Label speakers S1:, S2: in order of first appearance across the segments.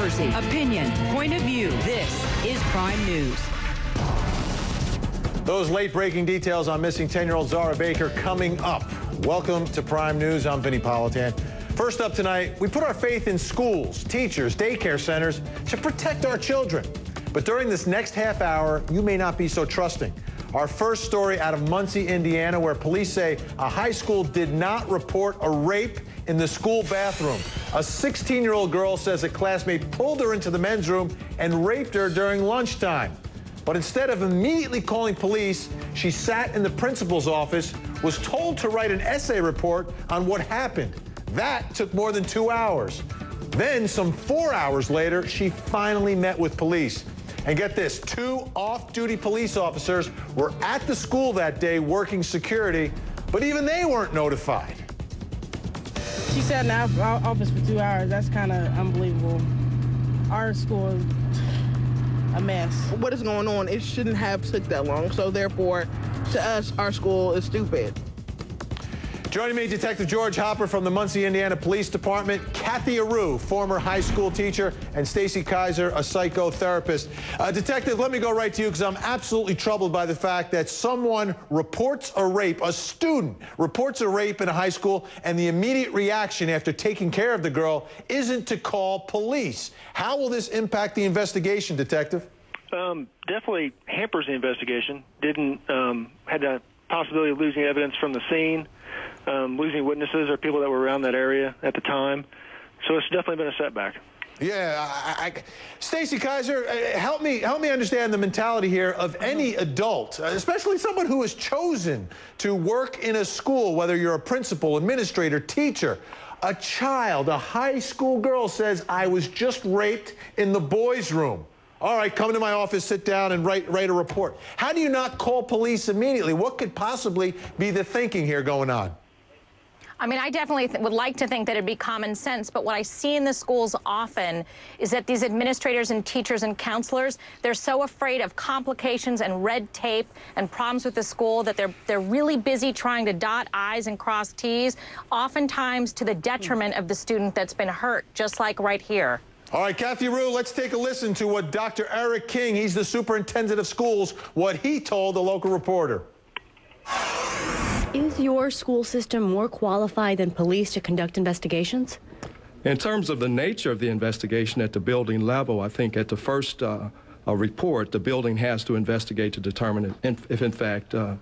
S1: controversy, opinion, point of view. This is Prime News.
S2: Those late-breaking details on missing 10-year-old Zara Baker coming up. Welcome to Prime News. I'm Vinny Politan. First up tonight, we put our faith in schools, teachers, daycare centers to protect our children. But during this next half hour, you may not be so trusting. Our first story out of Muncie, Indiana, where police say a high school did not report a rape in the school bathroom. A 16-year-old girl says a classmate pulled her into the men's room and raped her during lunchtime. But instead of immediately calling police, she sat in the principal's office, was told to write an essay report on what happened. That took more than 2 hours. Then, some 4 hours later, she finally met with police. And get this, 2 off-duty police officers were at the school that day working security, but even they weren't notified.
S3: She sat in our office for 2 hours. That's kind of unbelievable. Our school is a mess.
S4: What is going on? It shouldn't have took that long. So therefore, to us, our school is stupid.
S2: Joining me, Detective George Hopper from the Muncie, Indiana Police Department, Cathy Areu, former high school teacher, and Stacy Kaiser, a psychotherapist. Detective, let me go right to you because I'm absolutely troubled by the fact that someone reports a rape, a student reports a rape in a high school, and the immediate reaction after taking care of the girl isn't to call police. How will this impact the investigation, Detective?
S5: Definitely hampers the investigation. Had the possibility of losing evidence from the scene. Losing witnesses or people that were around that area at the time. So it's definitely been a setback.
S2: Yeah, Stacy Kaiser, help me understand the mentality here of any adult, especially someone who has chosen to work in a school, whether you're a principal, administrator, teacher. A child, a high school girl says, I was just raped in the boys' room. All right, come to my office, sit down, and write a report. How do you not call police immediately? What could possibly be the thinking here going on?
S6: I mean, I definitely would like to think that it'd be common sense, but what I see in the schools often is that these administrators and teachers and counselors, they're so afraid of complications and red tape and problems with the school that they're really busy trying to dot I's and cross T's, oftentimes to the detriment of the student that's been hurt, just like right here.
S2: All right, Cathy Areu, let's take a listen to what Dr. Eric King, he's the superintendent of schools, what he told the local reporter.
S7: Is your school system more qualified than police to conduct investigations?
S8: In terms of the nature of the investigation at the building level, I think at the first report, the building has to investigate to determine if in fact, an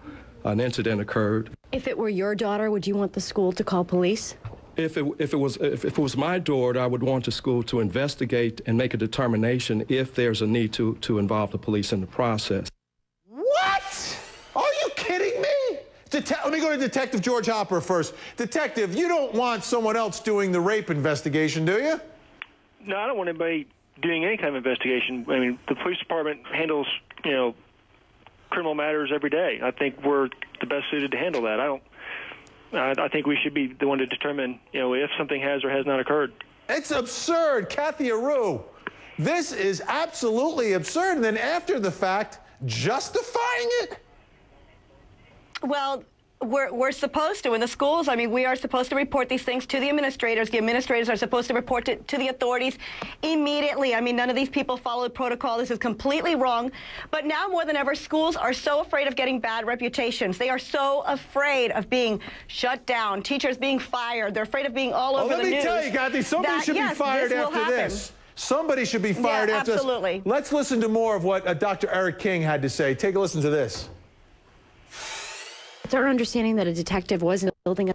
S8: incident occurred.
S7: If it were your daughter, would you want the school to call police?
S8: If it was my daughter, I would want the school to investigate and make a determination if there's a need to involve the police in the process.
S2: What? Are you kidding me? Let me go to Detective George Hopper first. Detective, you don't want someone else doing the rape investigation, do you?
S5: No, I don't want anybody doing any kind of investigation. I mean, the police department handles, criminal matters every day. I think we're the best suited to handle that. I think we should be the one to determine, if something has or has not occurred.
S2: It's absurd, Cathy Areu. This is absolutely absurd. And then after the fact, justifying it?
S9: Well, we're supposed to in the schools. I mean, we are supposed to report these things to the administrators. The administrators are supposed to report it to the authorities immediately. I mean, none of these people followed protocol. This is completely wrong. But now more than ever, schools are so afraid of getting bad reputations. They are so afraid of being shut down, teachers being fired. They're afraid of being all over the news.
S2: Let me tell you, Cathy, somebody should be fired after this. Somebody should be fired after this.
S9: Absolutely.
S2: Let's listen to more of what Dr. Eric King had to say. Take a listen to this.
S7: It's our understanding that a detective was in the building.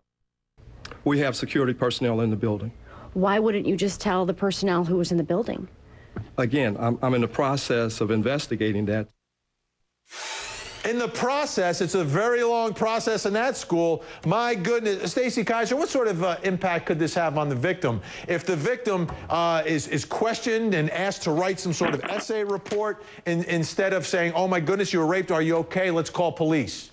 S8: We have security personnel in the building.
S7: Why wouldn't you just tell the personnel who was in the building?
S8: Again, I'm in the process of investigating that.
S2: In the process, it's a very long process in that school. My goodness, Stacy Kaiser, what sort of impact could this have on the victim? If the victim is questioned and asked to write some sort of essay report instead of saying, oh my goodness, you were raped, are you okay, let's call police?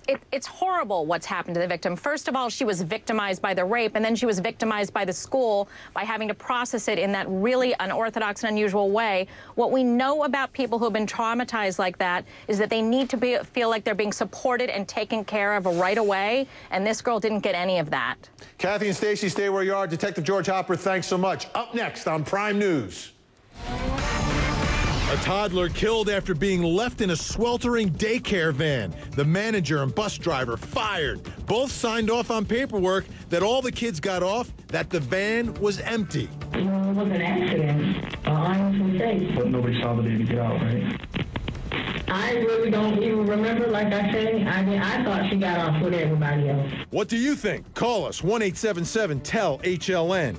S6: It's horrible what's happened to the victim. First of all, she was victimized by the rape, and then she was victimized by the school by having to process it in that really unorthodox and unusual way. What we know about people who have been traumatized like that is that they need to feel like they're being supported and taken care of right away, and this girl didn't get any of that.
S2: Kathy and Stacey, stay where you are. Detective George Hopper, thanks so much. Up next on Prime News. A toddler killed after being left in a sweltering daycare van. The manager and bus driver fired. Both signed off on paperwork that all the kids got off, that the van was empty.
S10: It was an accident, honest mistake.
S11: But nobody saw the baby get out, right?
S10: I really don't even remember, like I said. I thought she got off with everybody else.
S2: What do you think? Call us, 1-877-TEL-HLN.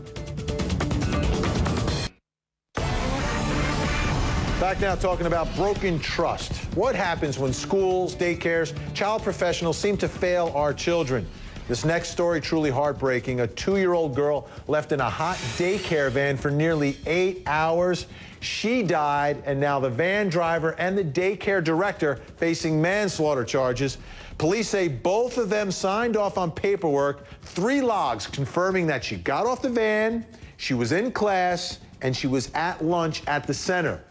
S2: Back now talking about broken trust. What happens when schools, daycares, child professionals seem to fail our children? This next story truly heartbreaking. A 2-year-old girl left in a hot daycare van for nearly 8 hours. She died, and now the van driver and the daycare director facing manslaughter charges. Police say both of them signed off on paperwork, 3 logs confirming that she got off the van, she was in class, and she was at lunch at the center.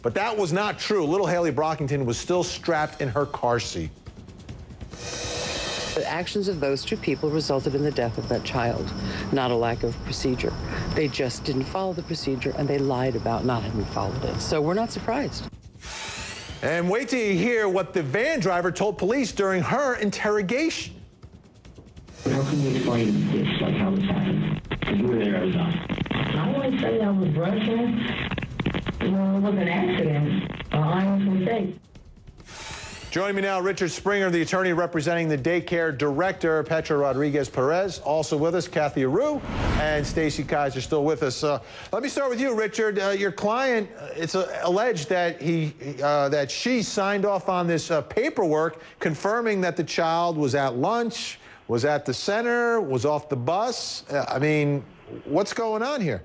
S2: But that was not true. Little Haley Brockington was still strapped in her car seat.
S12: The actions of those 2 people resulted in the death of that child, not a lack of procedure. They just didn't follow the procedure, and they lied about not having followed it. So we're not surprised.
S2: And wait till you hear what the van driver told police during her interrogation.
S10: How can you explain this, like how this happened? Because you were there every time. I wouldn't say I was rushing. It was an accident, honest mistake.
S2: Joining me now, Richard Springer, the attorney representing the daycare director, Petra Rodriguez-Perez. Also with us, Cathy Areu, and Stacey Kaiser still with us. Let me start with you, Richard. Your client, it's alleged that she signed off on this paperwork confirming that the child was at lunch, was at the center, was off the bus. I mean, what's going on here?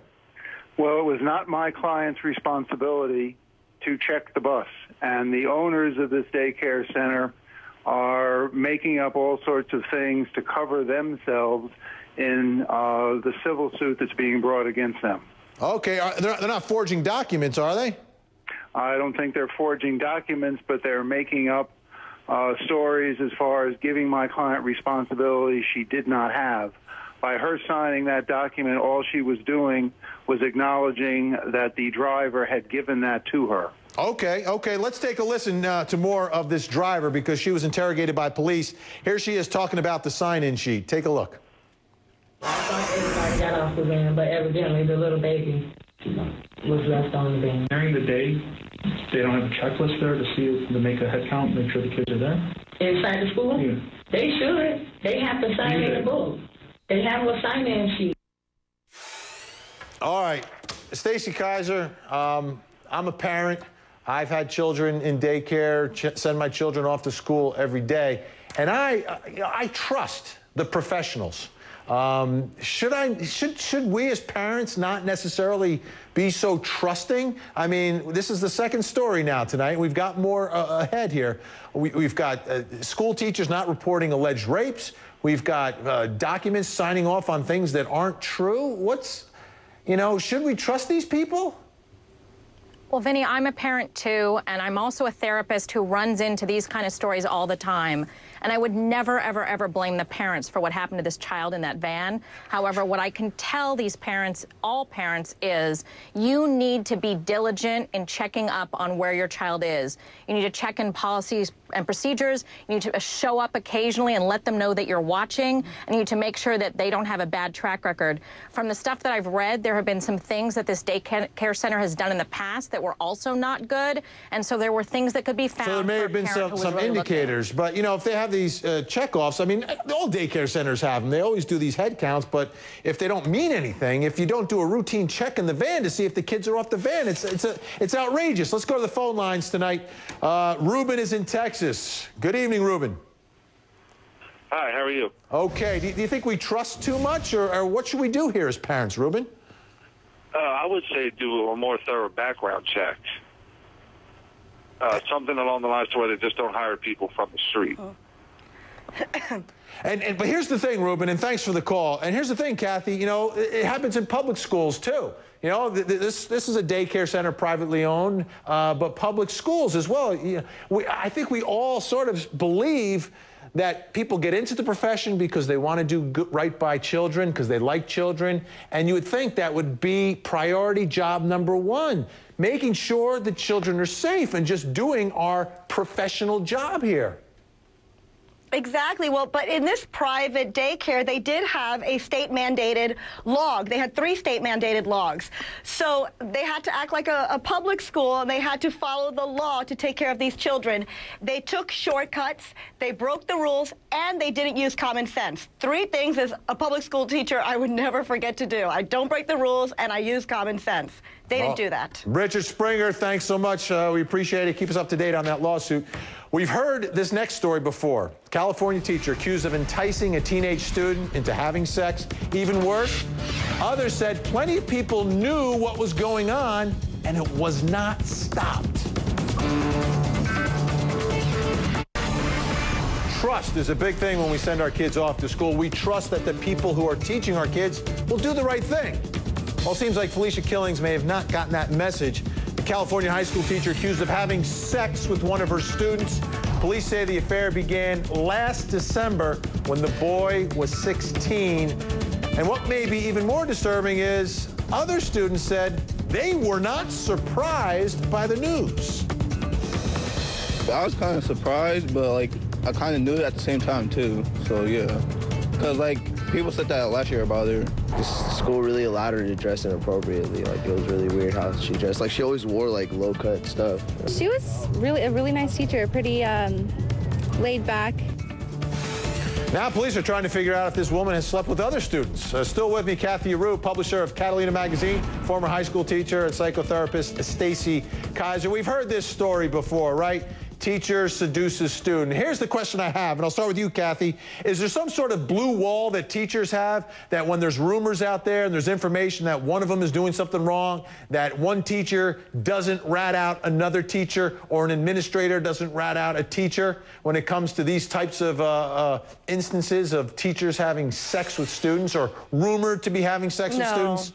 S13: Well, it was not my client's responsibility to check the bus. And the owners of this daycare center are making up all sorts of things to cover themselves in the civil suit that's being brought against them.
S2: Okay, they're not forging documents, are they?
S13: I don't think they're forging documents, but they're making up stories as far as giving my client responsibility she did not have. By her signing that document, all she was doing was acknowledging that the driver had given that to her.
S2: Okay. Let's take a listen to more of this driver because she was interrogated by police. Here she is talking about the sign-in sheet. Take a look.
S10: I thought everybody got off the van, but evidently the little baby was left on the van.
S11: During the day, they don't have a checklist there to see, to make a head count, make sure the kids are there?
S10: Inside the school?
S11: Yeah.
S10: They should. They have to sign in the book. They have a sign-in sheet.
S2: All right. Stacey Kaiser, I'm a parent. I've had children in daycare, send my children off to school every day, and I trust the professionals. Should we as parents not necessarily be so trusting? I mean, this is the second story now tonight. We've got more ahead here. We've got school teachers not reporting alleged rapes. We've got documents signing off on things that aren't true. Should we trust these people?
S6: Well, Vinny, I'm a parent too, and I'm also a therapist who runs into these kind of stories all the time. And I would never, ever, ever blame the parents for what happened to this child in that van. However, what I can tell these parents, all parents, is you need to be diligent in checking up on where your child is. You need to check in policies and procedures. You need to show up occasionally and let them know that you're watching. And you need to make sure that they don't have a bad track record. From the stuff that I've read, there have been some things that this daycare center has done in the past that were also not good. And so there were things that could be found.
S2: So there may have been some really indicators. But, if they have these checkoffs, I mean, all daycare centers have them. They always do these head counts. But if they don't mean anything, if you don't do a routine check in the van to see if the kids are off the van, it's outrageous. Let's go to the phone lines tonight. Ruben is in Texas. Good evening, Ruben.
S14: Hi, how are you?
S2: Okay. Do you think we trust too much, or what should we do here as parents, Ruben?
S14: I would say do a more thorough background check. Something along the lines to where they just don't hire people from the street.
S2: But here's the thing, Ruben, and thanks for the call. And here's the thing, Kathy, you know, it happens in public schools too. You know, this is a daycare center privately owned, but public schools as well. I think we all sort of believe that people get into the profession because they want to do right by children, because they like children, and you would think that would be priority job number one, making sure that children are safe and just doing our professional job here.
S9: Exactly. Well, but in this private daycare, they did have a state-mandated log. They had 3 state-mandated logs. So they had to act like a public school, and they had to follow the law to take care of these children. They took shortcuts, they broke the rules, and they didn't use common sense. 3 things as a public school teacher I would never forget to do. I don't break the rules, and I use common sense. They didn't do that.
S2: Richard Springer, thanks so much. We appreciate it. Keep us up to date on that lawsuit. We've heard this next story before. California teacher accused of enticing a teenage student into having sex. Even worse, others said plenty of people knew what was going on and it was not stopped. Trust is a big thing when we send our kids off to school. We trust that the people who are teaching our kids will do the right thing. Well, it seems like Felicia Killings may have not gotten that message. A California high school teacher accused of having sex with one of her students. Police say the affair began last December when the boy was 16. And what may be even more disturbing is other students said they were not surprised by the news.
S15: I was kind of surprised, but like I kind of knew it at the same time too. So yeah, because like people said that last year about her.
S16: The school really allowed her to dress inappropriately. Like, it was really weird how she dressed. Like, she always wore, like, low-cut stuff.
S17: She was a really nice teacher, pretty laid back.
S2: Now police are trying to figure out if this woman has slept with other students. Still with me, Cathy Areu, publisher of Catalina Magazine, former high school teacher and psychotherapist Stacy Kaiser. We've heard this story before, right? Teacher seduces student. Here's the question I have, and I'll start with you, Kathy. Is there some sort of blue wall that teachers have that when there's rumors out there and there's information that one of them is doing something wrong, that one teacher doesn't rat out another teacher or an administrator doesn't rat out a teacher when it comes to these types of instances of teachers having sex with students or rumored to be having sex with students?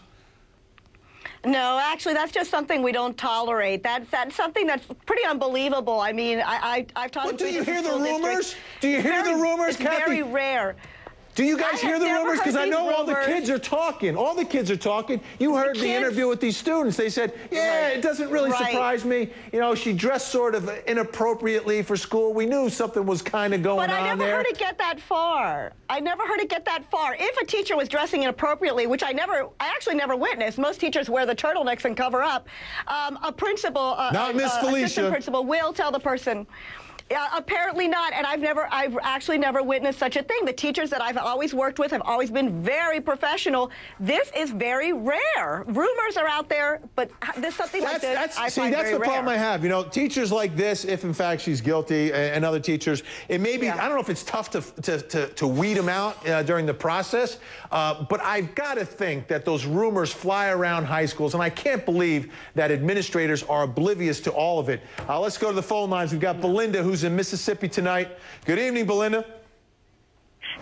S9: No, actually, that's just something we don't tolerate. That's something that's pretty unbelievable. I mean, I've talked to
S2: do you hear the rumors? Do you hear the rumors, Kathy?
S9: It's very rare.
S2: Do you guys hear the rumors? Because I know all the kids are talking. All the kids are talking. You heard the interview with these students. They said, yeah, it doesn't really surprise me. You know, she dressed sort of inappropriately for school. We knew something was kind of going on there.
S9: But I never heard it get that far. I never heard it get that far. If a teacher was dressing inappropriately, which I actually never witnessed. Most teachers wear the turtlenecks and cover up. A principal,
S2: not Miss Felicia,
S9: assistant principal will tell the person. Apparently not, and I've actually never witnessed such a thing. The teachers that I've always worked with have always been very professional. This is very rare. Rumors are out there, but there's something like this I find
S2: that's the problem I have. You know, teachers like this, if in fact she's guilty, and other teachers, it may be, I don't know if it's tough to weed them out during the process, but I've got to think that those rumors fly around high schools, and I can't believe that administrators are oblivious to all of it. Let's go to the phone lines. We've got Belinda, who's in Mississippi tonight. Good evening, Belinda.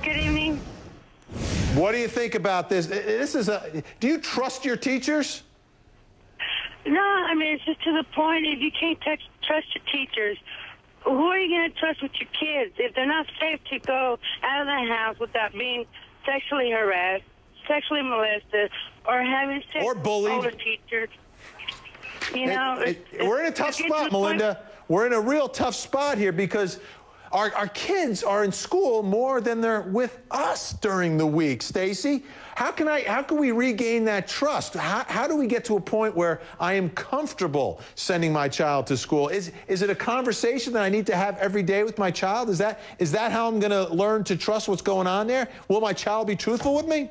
S18: Good evening.
S2: What do you think about this? Do you trust your teachers?
S18: No, I mean, it's just to the point if you can't trust your teachers, who are you going to trust with your kids? If they're not safe to go out of the house without being sexually harassed, sexually molested, or having sex with older teachers, you know.
S2: We're in a tough spot, Melinda. We're in a real tough spot here because our kids are in school more than they're with us during the week. Stacy, how can we regain that trust? How do we get to a point where I am comfortable sending my child to school? Is it a conversation that I need to have every day with my child? Is that how I'm going to learn to trust what's going on there? Will my child be truthful with me?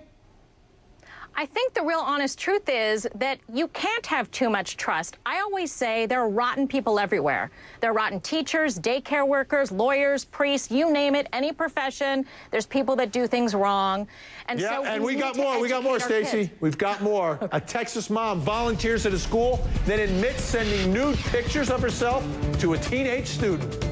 S6: I think the real honest truth is that you can't have too much trust. I always say there are rotten people everywhere. There are rotten teachers, daycare workers, lawyers, priests, you name it, any profession. There's people that do things wrong. And
S2: yeah,
S6: so
S2: and we got more, Stacy. We've got more. A Texas mom volunteers at a school, then admits sending nude pictures of herself to a teenage student.